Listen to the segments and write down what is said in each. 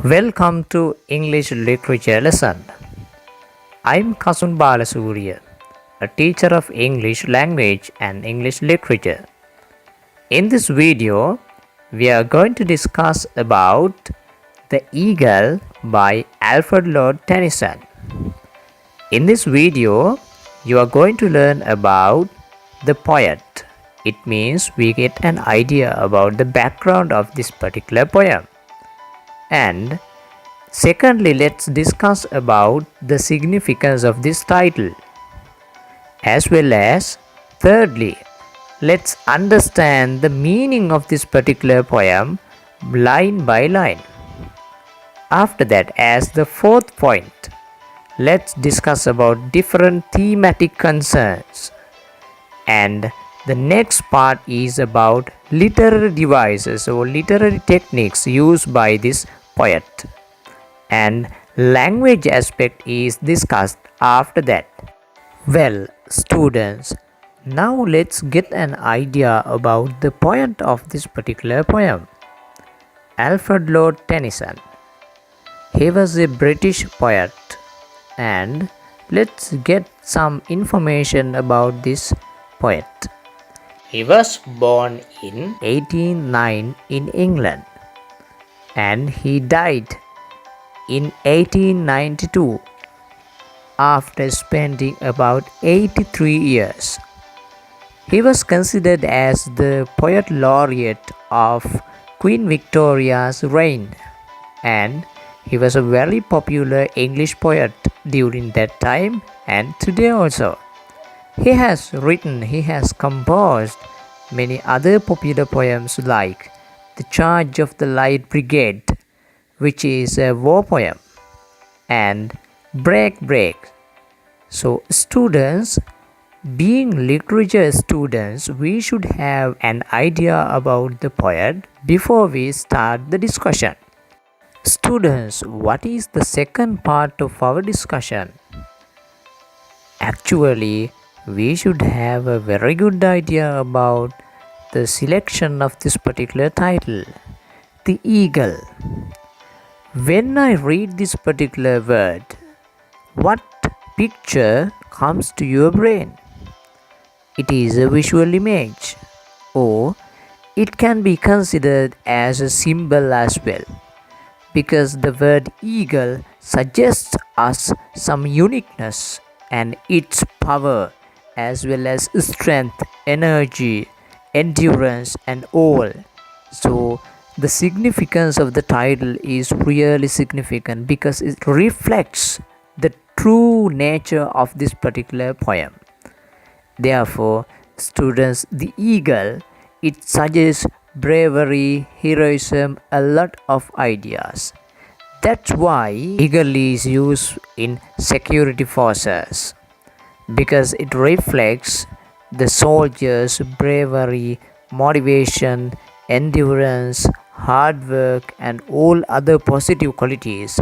Welcome to English Literature lesson. I'm Kasun Balasuriya, a teacher of English language and English literature. In this video, we are going to discuss about The Eagle by Alfred Lord Tennyson. In this video, you are going to learn about the poet. It means we get an idea about the background of this particular poem. And secondly, let's discuss about the significance of this title. As well as thirdly, let's understand the meaning of this particular poem line by line. After that, as the fourth point, let's discuss about different thematic concerns. And the next part is about literary devices or literary techniques used by this poet. And language aspect is discussed after that. Well, students, now let's get an idea about the poet of this particular poem. Alfred Lord Tennyson. He was a British poet, and let's get some information about this poet. He was born in 1809 in England, and he died in 1892 after spending about 83 years. He was considered as the poet laureate of Queen Victoria's reign, and he was a very popular English poet during that time and today also. He has composed many other popular poems like The Charge of the Light Brigade, which is a war poem, and Break Break. So students, being literature students, we should have an idea about the poet before we start the discussion. Students, what is the second part of our discussion? Actually, we should have a very good idea about the selection of this particular title, The Eagle. When I read this particular word, what picture comes to your brain? It is a visual image, or it can be considered as a symbol as well, because the word eagle suggests us some uniqueness and its power, as well as strength, energy, endurance, and all. So the significance of the title is really significant because it reflects the true nature of this particular poem. Therefore, students, the eagle, it suggests bravery, heroism, a lot of ideas. That's why eagle is used in security forces, because it reflects the soldiers' bravery, motivation, endurance, hard work, and all other positive qualities.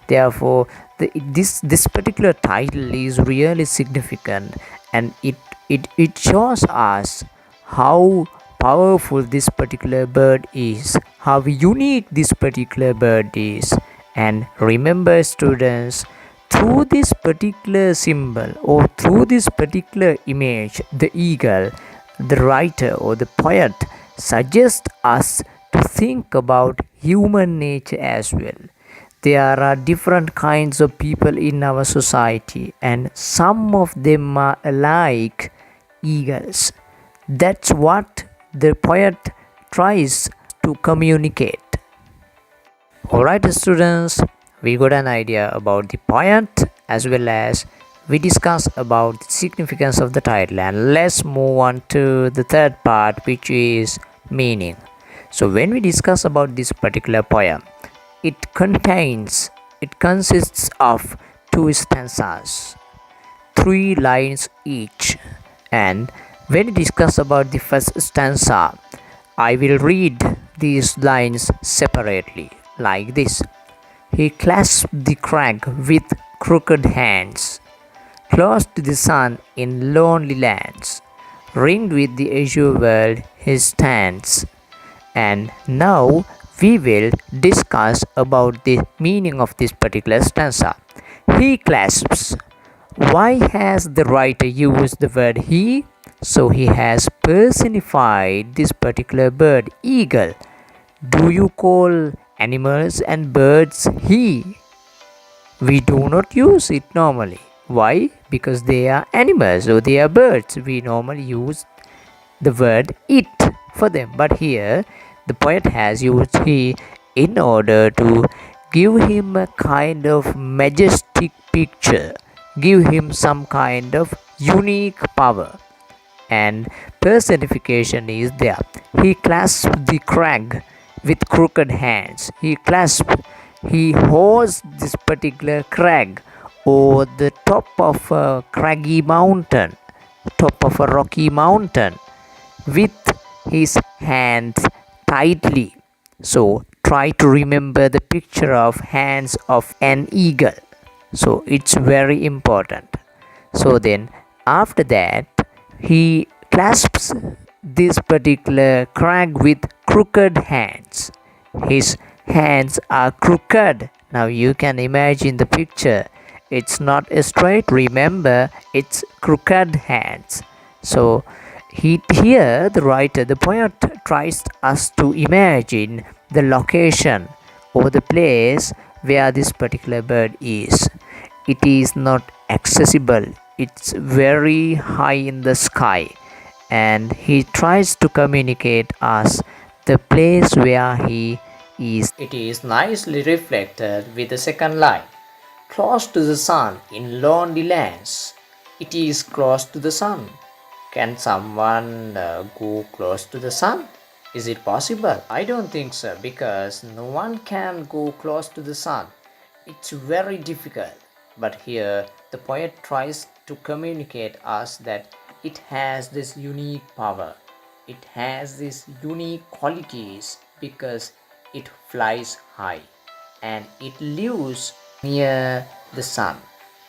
Therefore, this particular title is really significant, and it shows us how powerful this particular bird is, how unique this particular bird is. And remember, students, through this particular symbol or through this particular image, the eagle, the writer or the poet suggests us to think about human nature as well. There are different kinds of people in our society, and some of them are like eagles. That's what the poet tries to communicate. Alright, students, we got an idea about the poet as well as we discussed about the significance of the title, and let's move on to the third part, which is meaning. So when we discuss about this particular poem, it consists of 2 stanzas, 3 lines each. And when we discuss about the first stanza, I will read these lines separately like this. He clasped the crag with crooked hands, close to the sun in lonely lands, ringed with the azure world he stands, and now we will discuss about the meaning of this particular stanza. He clasps. Why has the writer used the word he? So he has personified this particular bird, eagle. Do you call animals and birds he? We do not use it normally. Why? Because they are animals or they are birds. We normally use the word it for them. But here, the poet has used he in order to give him a kind of majestic picture, give him some kind of unique power, and personification is there. He clasps the crag with crooked hands. He holds this particular crag or the top of a craggy mountain, top of a rocky mountain with his hands tightly. So try to remember the picture of hands of an eagle. So it's very important. So then after that he clasps this particular crag with crooked hands. His hands are crooked. Now you can imagine the picture. It's not straight, remember, it's crooked hands. So here the writer, the poet tries us to imagine the location or the place where this particular bird is. It is not accessible, it's very high in the sky, and he tries to communicate us the place where he is. It is nicely reflected with the second line. Close to the sun in lonely lands. It is close to the sun. Can someone go close to the sun? Is it possible? I don't think so, because no one can go close to the sun. It's very difficult. But here the poet tries to communicate us that it has this unique power. It has these unique qualities because it flies high and it lives near the sun.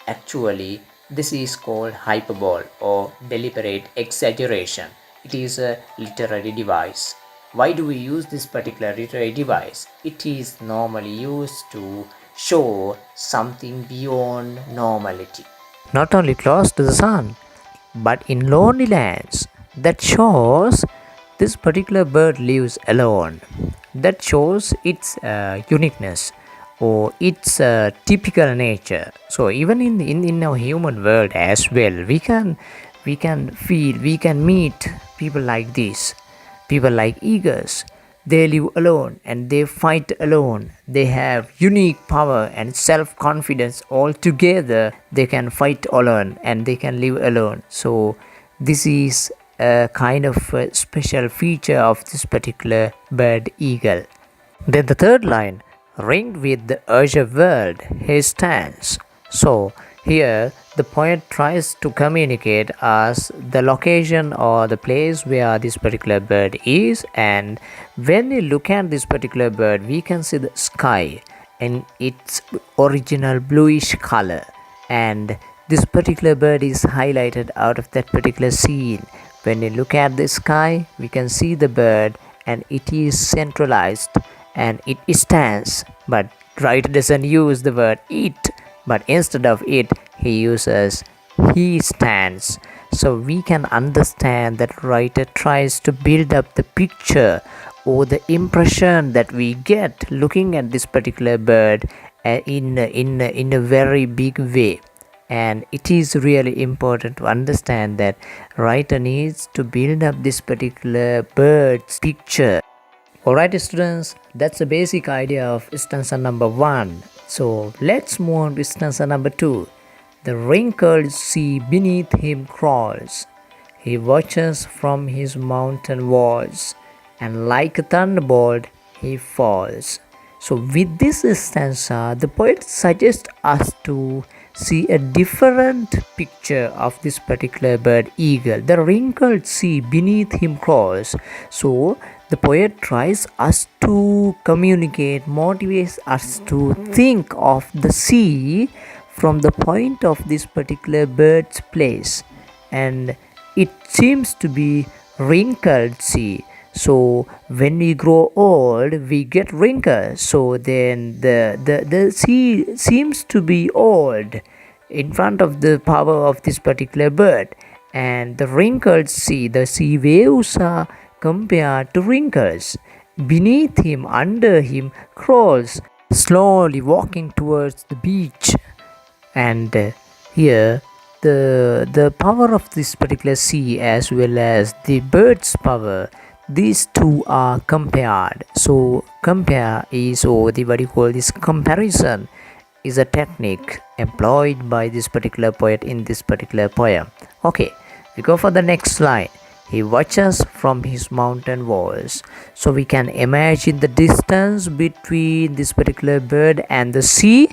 Actually, this is called hyperbole or deliberate exaggeration. It is a literary device. Why do we use this particular literary device? It is normally used to show something beyond normality. Not only close to the sun, but in lonely lands. That shows this particular bird lives alone. That shows its uniqueness or its typical nature. So even in our human world as well, we can feel, we can meet people like this, people like eagles. They live alone and they fight alone. They have unique power and self-confidence all together. They can fight alone and they can live alone. So this is a kind of a special feature of this particular bird eagle. Then the third line, ringed with the azure world he stands. So here the poet tries to communicate us the location or the place where this particular bird is, and when we look at this particular bird we can see the sky in its original bluish color, and this particular bird is highlighted out of that particular scene. When we look at the sky we can see the bird and it is centralized and it stands, but writer doesn't use the word it, but instead of it he uses he stands. So we can understand that writer tries to build up the picture or the impression that we get looking at this particular bird in a very big way. And it is really important to understand that writer needs to build up this particular bird's picture. Alright students, that's the basic idea of stanza number 1. So let's move on to stanza number 2. The wrinkled sea beneath him crawls. He watches from his mountain walls, and like a thunderbolt he falls. So with this stanza, the poet suggests us to see a different picture of this particular bird eagle. The wrinkled sea beneath him crawls. So the poet tries us to communicate, motivates us to think of the sea from the point of this particular bird's place, and it seems to be wrinkled sea. So when we grow old, we get wrinkles. So then the sea seems to be old in front of the power of this particular bird. And the wrinkled sea, the sea waves are compared to wrinkles. Beneath him, under him, crawls, slowly walking towards the beach. And here the power of this particular sea as well as the bird's power, these two are compared. So compare is, or the what you call this comparison, is a technique employed by this particular poet in this particular poem. Okay, we go for the next line. He watches from his mountain walls. So we can imagine the distance between this particular bird and the sea,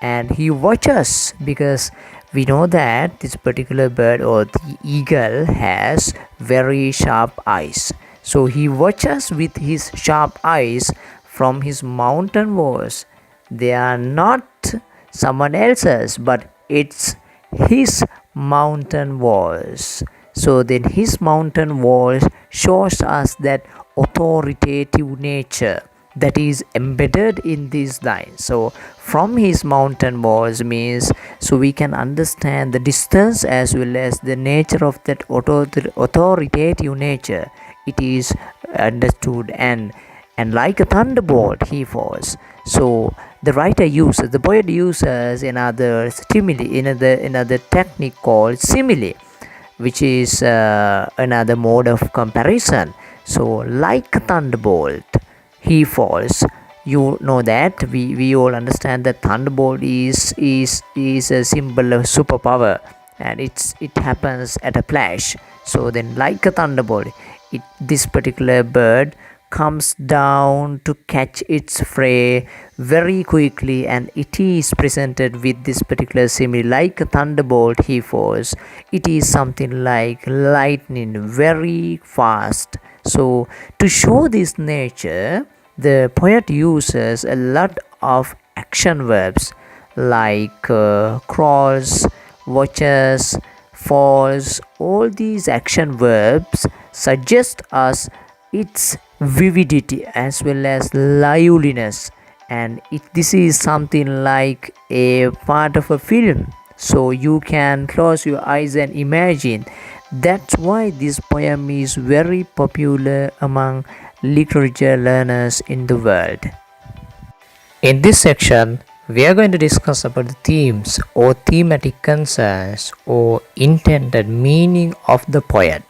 and he watches because we know that this particular bird or the eagle has very sharp eyes. So he watches with his sharp eyes from his mountain walls. They are not someone else's, but it's his mountain walls. So then his mountain walls shows us that authoritative nature that is embedded in these lines. So from his mountain walls means, so we can understand the distance as well as the nature of that authoritative nature. It is understood, and like a thunderbolt he falls. So the poet uses another stimuli, another technique called simile, which is another mode of comparison. So like a thunderbolt he falls. You know that we all understand that thunderbolt is a symbol of superpower, and it happens at a flash. So then like a thunderbolt, this particular bird comes down to catch its prey very quickly, and it is presented with this particular simile. Like a thunderbolt he falls, it is something like lightning, very fast. So to show this nature, the poet uses a lot of action verbs like crawls, watches, falls. All these action verbs suggest us its vividity as well as liveliness, and this is something like a part of a film, so you can close your eyes and imagine. That's why this poem is very popular among literature learners in the world. In this section, we are going to discuss about the themes or thematic concerns or intended meaning of the poet.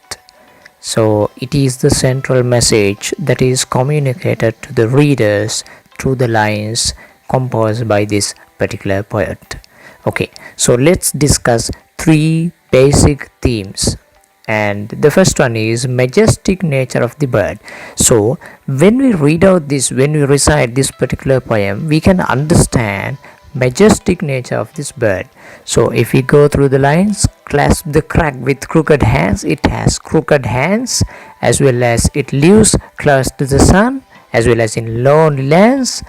So it is the central message that is communicated to the readers through the lines composed by this particular poet. Okay, so let's discuss three basic themes. And the first one is majestic nature of the bird. So when we recite this particular poem, we can understand majestic nature of this bird. So if we go through the lines, clasp the crack with crooked hands, it has crooked hands, as well as it lives close to the sun, as well as in lonely lands.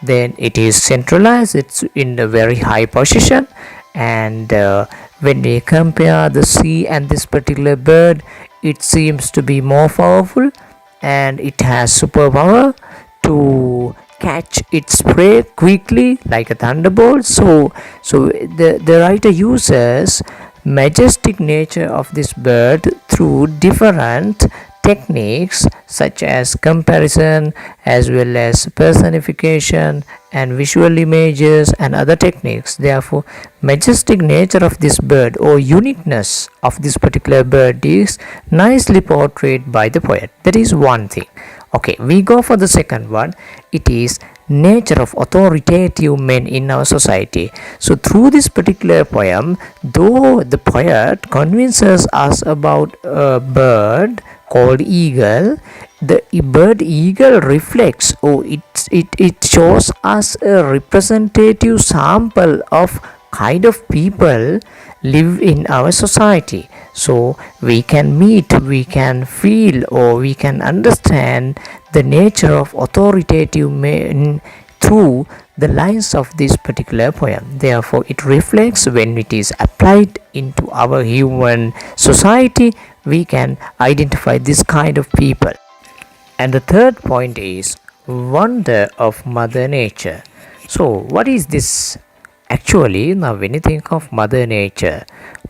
Then it is centralized, it's in a very high position. And when we compare the sea and this particular bird, it seems to be more powerful, and it has superpower to catch its prey quickly like a thunderbolt. So the writer uses majestic nature of this bird through different techniques such as comparison as well as personification and visual images and other techniques. Therefore, majestic nature of this bird or uniqueness of this particular bird is nicely portrayed by the poet. That is one thing. Okay, we go for the second one. It is nature of authoritative men in our society. So through this particular poem, though the poet convinces us about a bird called eagle, the bird eagle reflects, it shows us a representative sample of kind of people live in our society. So we can meet, we can feel, or we can understand the nature of authoritative men through the lines of this particular poem. Therefore, it reflects when it is applied into our human society, we can identify this kind of people. And the third point is wonder of Mother Nature. So, what is this? Actually, now when you think of Mother Nature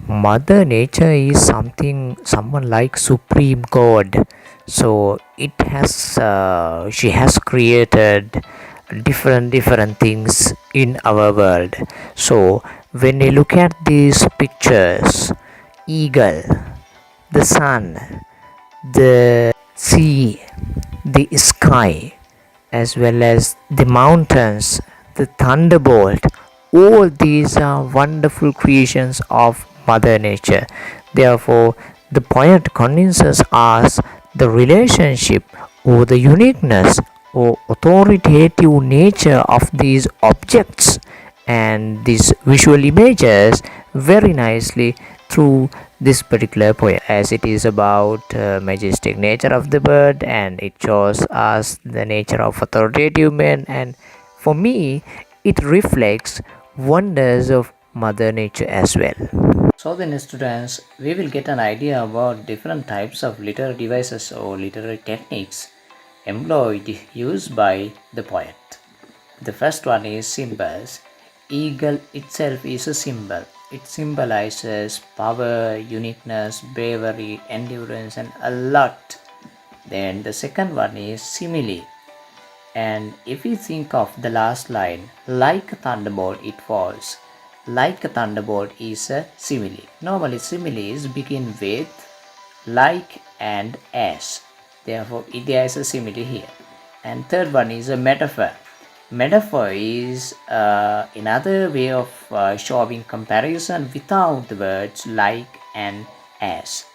is someone like Supreme God. So, she has created different things in our world. So, when you look at these pictures, eagle, the sun, the sea, the sky, as well as the mountains, the thunderbolt, all these are wonderful creations of Mother Nature. Therefore, the poet convinces us the relationship or the uniqueness or authoritative nature of these objects and these visual images very nicely through this particular poem, as it is about majestic nature of the bird and it shows us the nature of authoritative men, and for me it reflects wonders of Mother Nature as well. So then students, we will get an idea about different types of literary devices or literary techniques employed used by the poet. The first one is symbols. Eagle itself is a symbol. It symbolizes power, uniqueness, bravery, endurance, and a lot. Then the second one is simile. And if you think of the last line, like a thunderbolt it falls. Like a thunderbolt is a simile. Normally similes begin with like and as. Therefore, there is a simile here. And third one is a metaphor. Metaphor is another way of showing comparison without the words like and as.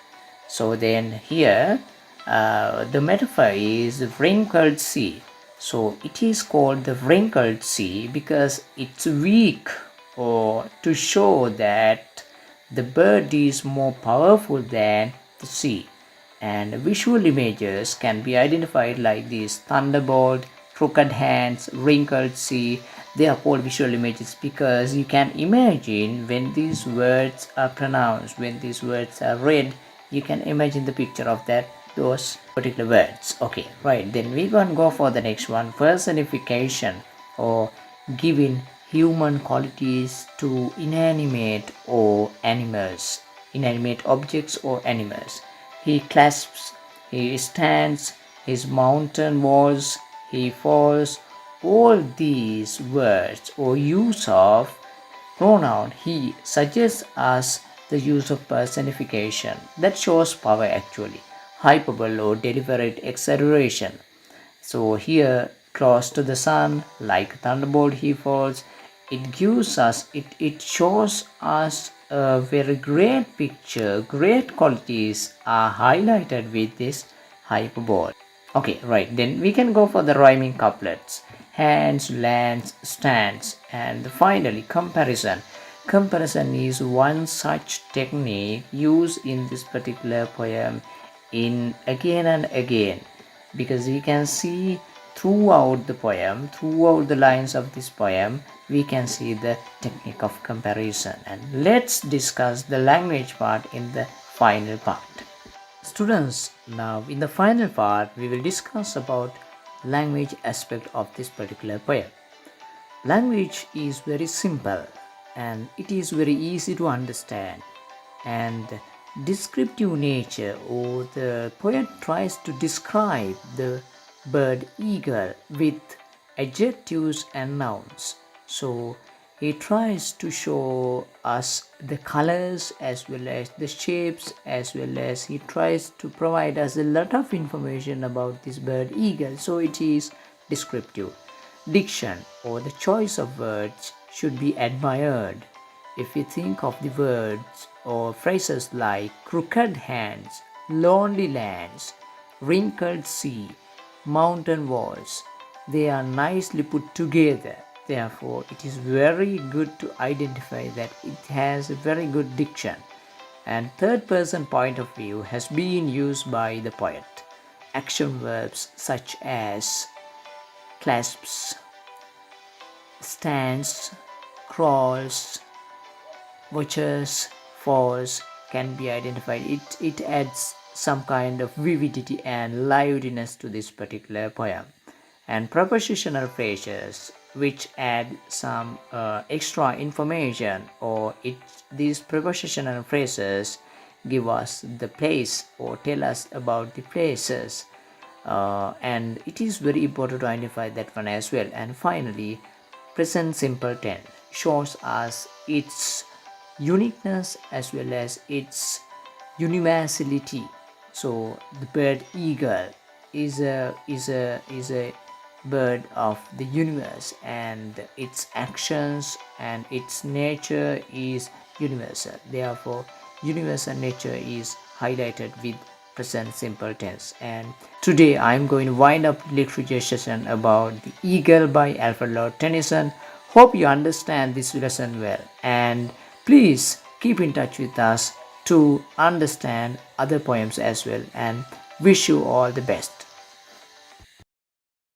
So then here the metaphor is wrinkled sea. So it is called the wrinkled sea because it's weak, or to show that the bird is more powerful than the sea. And visual images can be identified like this: thunderbolt, crooked hands, wrinkled sea. They are called visual images because you can imagine when these words are pronounced, when these words are read, you can imagine the picture of those particular words. Okay, right, then we gonna go for the next one: personification, or giving human qualities to inanimate objects or animals. He clasps, he stands, his mountain walls, he falls. All these words or use of pronoun he suggests us the use of personification that shows power actually, hyperbole or deliberate exaggeration. So here, close to the sun, like thunderbolt he falls. It gives us, it shows us a very great picture. Great qualities are highlighted with this hyperbole. Okay, right. Then we can go for the rhyming couplets: hands, lands, stands, and finally comparison. Comparison is one such technique used in this particular poem in again and again, because we can see throughout the poem, throughout the lines of this poem, we can see the technique of comparison. And let's discuss the language part in the final part. Students, now in the final part we will discuss about language aspect of this particular poem. Language is very simple and it is very easy to understand, and descriptive nature, or the poet tries to describe the bird eagle with adjectives and nouns. So he tries to show us the colors as well as the shapes, as well as he tries to provide us a lot of information about this bird eagle. So it is descriptive. Diction, or the choice of words, should be admired. If you think of the words or phrases like crooked hands, lonely lands, wrinkled sea, mountain walls, they are nicely put together. Therefore, it is very good to identify that it has a very good diction. And third person point of view has been used by the poet. Action verbs such as clasps, stands, crawls, watches, falls can be identified. It adds some kind of vividity and liveliness to this particular poem. And prepositional phrases which add some extra information, or these prepositional phrases give us the place or tell us about the places, and it is very important to identify that one as well. And finally, present simple tense shows us its uniqueness as well as its universality. So the bird eagle is a bird of the universe, and its actions and its nature is universal. Therefore, universal nature is highlighted with present simple tense. And today I am going to wind up literature session about the eagle by Alfred Lord Tennyson. Hope you understand this lesson well, and please keep in touch with us to understand other poems as well, and wish you all the best.